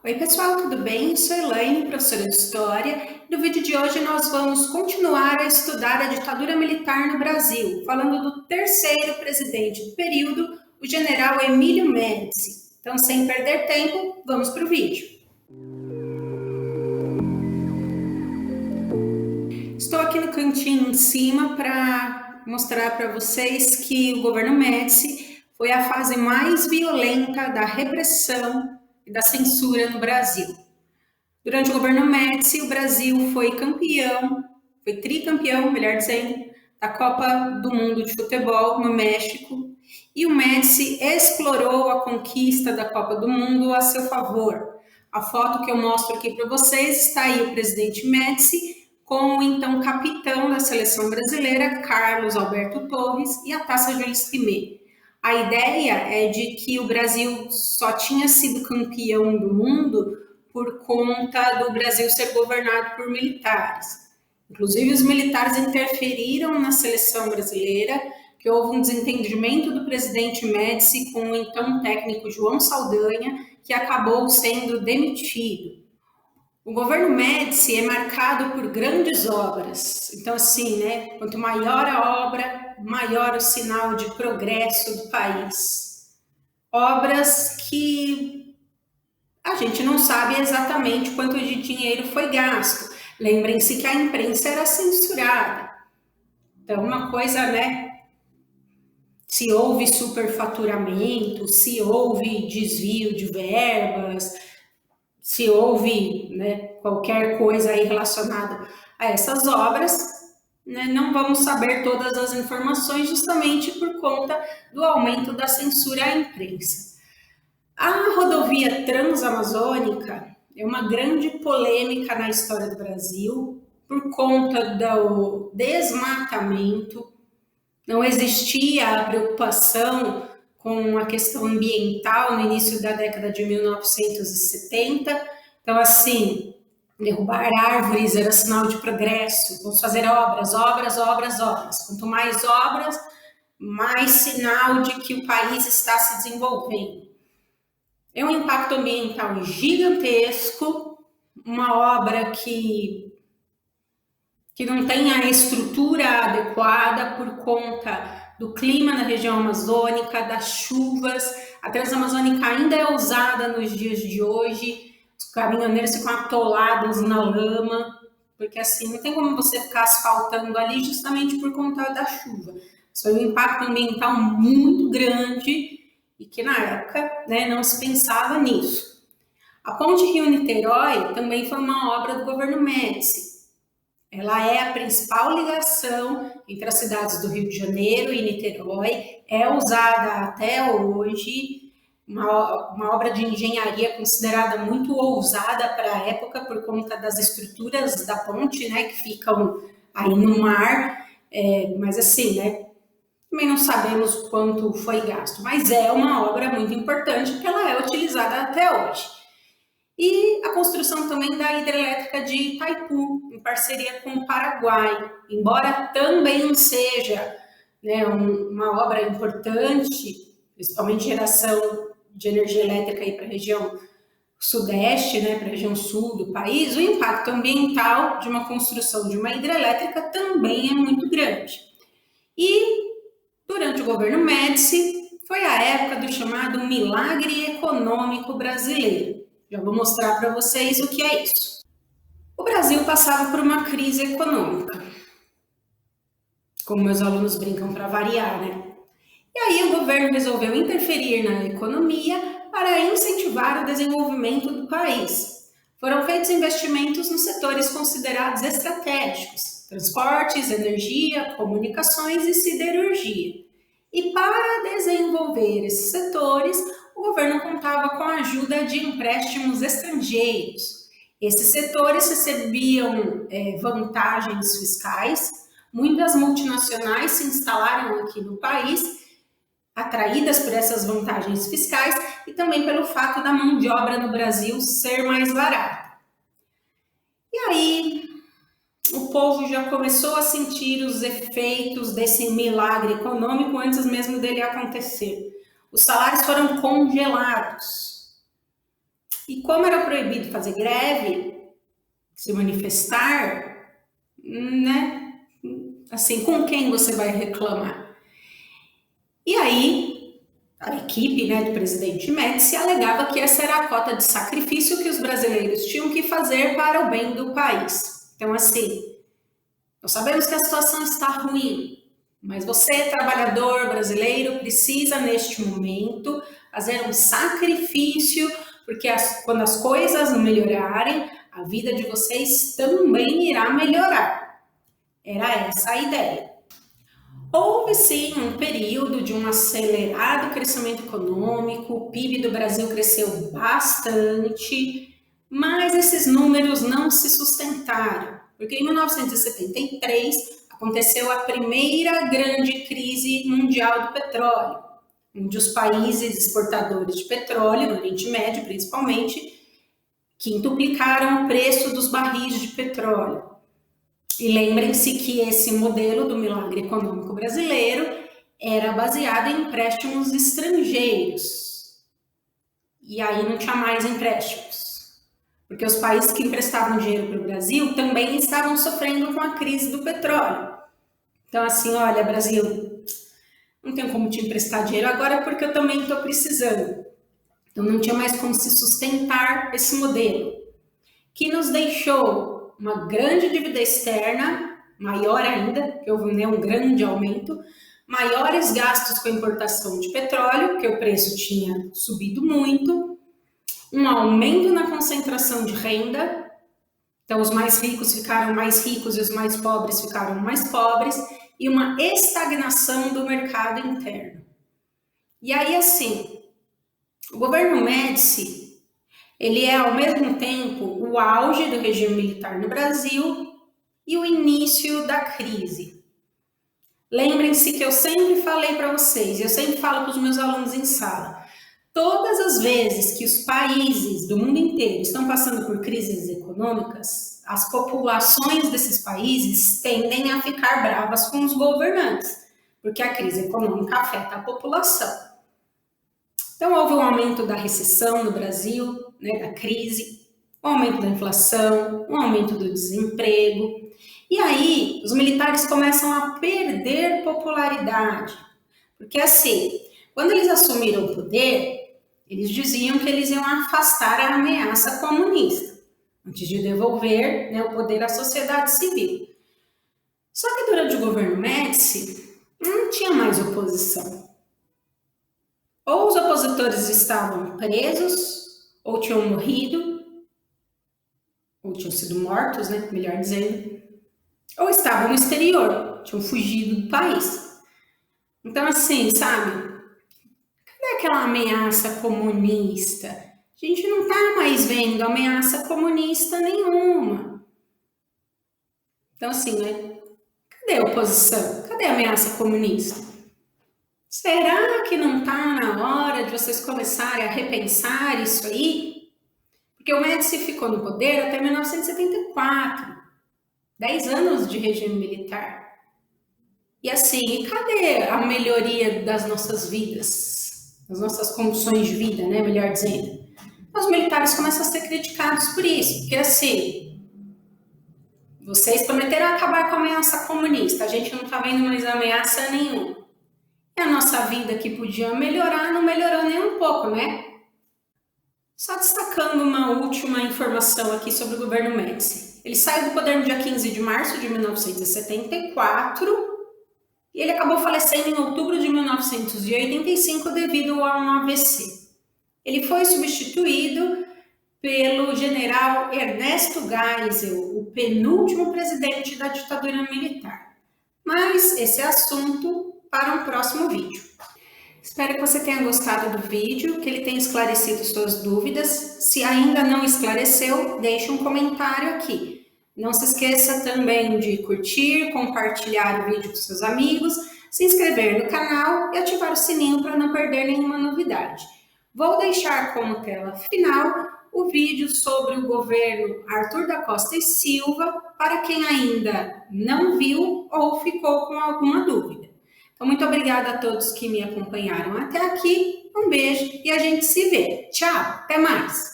Oi, pessoal, tudo bem? Eu sou Elaine, professora de História. No vídeo de hoje nós vamos continuar a estudar a ditadura militar no Brasil, falando do terceiro presidente do período, o general Emílio Médici. Então, sem perder tempo, vamos para o vídeo. Estou aqui no cantinho em cima para mostrar para vocês que o governo Médici foi a fase mais violenta da repressão e da censura no Brasil. Durante o governo Médici, o Brasil foi tricampeão, melhor dizendo, da Copa do Mundo de Futebol no México, e o Médici explorou a conquista da Copa do Mundo a seu favor. A foto que eu mostro aqui para vocês está aí o presidente Médici com o então capitão da seleção brasileira, Carlos Alberto Torres, e a taça Jules Rimet. A ideia é de que o Brasil só tinha sido campeão do mundo por conta do Brasil ser governado por militares. Inclusive, os militares interferiram na seleção brasileira, que houve um desentendimento do presidente Médici com o então técnico João Saldanha, que acabou sendo demitido. O governo Médici é marcado por grandes obras. Então, assim, quanto maior a obra, maior o sinal de progresso do país. Obras que a gente não sabe exatamente quanto de dinheiro foi gasto. Lembrem-se que a imprensa era censurada. Então, uma coisa, se houve superfaturamento, se houve desvio de verbas, se houve qualquer coisa aí relacionada a essas obras, não vamos saber todas as informações justamente por conta do aumento da censura à imprensa. A rodovia transamazônica é uma grande polêmica na história do Brasil por conta do desmatamento. Não existia a preocupação com a questão ambiental no início da década de 1970. Então, assim, derrubar árvores era sinal de progresso. Vamos fazer obras, obras, obras, obras. Quanto mais obras, mais sinal de que o país está se desenvolvendo. É um impacto ambiental gigantesco, uma obra que não tem a estrutura adequada por conta do clima na região amazônica, das chuvas. A Transamazônica ainda é usada nos dias de hoje, os caminhoneiros ficam atolados na lama, porque assim, não tem como você ficar asfaltando ali justamente por conta da chuva. Isso foi um impacto ambiental muito grande e que na época não se pensava nisso. A Ponte Rio-Niterói também foi uma obra do governo Médici. Ela é a principal ligação entre as cidades do Rio de Janeiro e Niterói, é usada até hoje, uma obra de engenharia considerada muito ousada para a época por conta das estruturas da ponte, que ficam aí no mar, mas assim, também não sabemos quanto foi gasto, mas é uma obra muito importante porque ela é utilizada até hoje. E a construção também da hidrelétrica de Itaipu, em parceria com o Paraguai, embora também seja uma obra importante, principalmente geração de energia elétrica para a região sudeste, para a região sul do país, o impacto ambiental de uma construção de uma hidrelétrica também é muito grande. E durante o governo Médici, foi a época do chamado milagre econômico brasileiro. Já vou mostrar para vocês o que é isso. O Brasil passava por uma crise econômica, como meus alunos brincam para variar, E aí o governo resolveu interferir na economia para incentivar o desenvolvimento do país. Foram feitos investimentos nos setores considerados estratégicos: transportes, energia, comunicações e siderurgia. E para desenvolver esses setores, o governo contava com a ajuda de empréstimos estrangeiros. Esses setores recebiam vantagens fiscais, muitas multinacionais se instalaram aqui no país, atraídas por essas vantagens fiscais e também pelo fato da mão de obra no Brasil ser mais barata. E aí, o povo já começou a sentir os efeitos desse milagre econômico antes mesmo dele acontecer. Os salários foram congelados. E como era proibido fazer greve, se manifestar, né? Assim, com quem você vai reclamar? E aí, a equipe, né, do presidente Médici alegava que essa era a cota de sacrifício que os brasileiros tinham que fazer para o bem do país. Então, assim, nós sabemos que a situação está ruim, mas você, trabalhador brasileiro, precisa, neste momento, fazer um sacrifício, porque quando as coisas melhorarem, a vida de vocês também irá melhorar. Era essa a ideia. Houve sim um período de um acelerado crescimento econômico, o PIB do Brasil cresceu bastante, mas esses números não se sustentaram, porque em 1973 aconteceu a primeira grande crise mundial do petróleo, onde os países exportadores de petróleo, no Oriente Médio principalmente, quintuplicaram o preço dos barris de petróleo. E lembrem-se que esse modelo do milagre econômico brasileiro era baseado em empréstimos estrangeiros. E aí não tinha mais empréstimos. Porque os países que emprestavam dinheiro para o Brasil também estavam sofrendo com a crise do petróleo. Então, assim, olha, Brasil, não tenho como te emprestar dinheiro agora porque eu também estou precisando. Então, não tinha mais como se sustentar esse modelo, que nos deixou uma grande dívida externa, maior ainda, que houve um grande aumento, maiores gastos com a importação de petróleo, porque o preço tinha subido muito, um aumento na concentração de renda, então os mais ricos ficaram mais ricos e os mais pobres ficaram mais pobres, e uma estagnação do mercado interno. E aí, assim, o governo Médici, ele é, ao mesmo tempo, o auge do regime militar no Brasil e o início da crise. Lembrem-se que eu sempre falei para vocês, eu sempre falo para os meus alunos em sala, todas as vezes que os países do mundo inteiro estão passando por crises econômicas, as populações desses países tendem a ficar bravas com os governantes, porque a crise econômica afeta a população. Então, houve um aumento da recessão no Brasil, né, da crise, um aumento da inflação, um aumento do desemprego. E aí, os militares começam a perder popularidade. Porque, assim, quando eles assumiram o poder, eles diziam que eles iam afastar a ameaça comunista, antes de devolver, né, o poder à sociedade civil. Só que durante o governo Médici, não tinha mais oposição. Ou os opositores estavam presos, ou tinham morrido, ou tinham sido mortos, né, melhor dizendo, ou estavam no exterior, tinham fugido do país. Então, assim, sabe, cadê aquela ameaça comunista? A gente não está mais vendo ameaça comunista nenhuma. Então, assim, né, cadê a oposição? Cadê a ameaça comunista? Será que não está na hora de vocês começarem a repensar isso aí? Porque o Médici ficou no poder até 1974, 10 anos de regime militar. E assim, cadê a melhoria das nossas vidas, das nossas condições de vida, né, melhor dizendo? Os militares começam a ser criticados por isso, porque assim, vocês prometeram acabar com a ameaça comunista, a gente não está vendo mais ameaça nenhuma. E a nossa vida que podia melhorar, não melhorou nem um pouco, né? Só destacando uma última informação aqui sobre o governo Médici. Ele saiu do poder no dia 15 de março de 1974 e ele acabou falecendo em outubro de 1985 devido a um AVC. Ele foi substituído pelo general Ernesto Geisel, o penúltimo presidente da ditadura militar. Mas esse é assunto para um próximo vídeo. Espero que você tenha gostado do vídeo, que ele tenha esclarecido suas dúvidas. Se ainda não esclareceu, deixe um comentário aqui. Não se esqueça também de curtir, compartilhar o vídeo com seus amigos, se inscrever no canal e ativar o sininho para não perder nenhuma novidade. Vou deixar como tela final o vídeo sobre o governo Arthur da Costa e Silva, para quem ainda não viu ou ficou com alguma dúvida. Então, muito obrigada a todos que me acompanharam até aqui. Um beijo e a gente se vê. Tchau, até mais!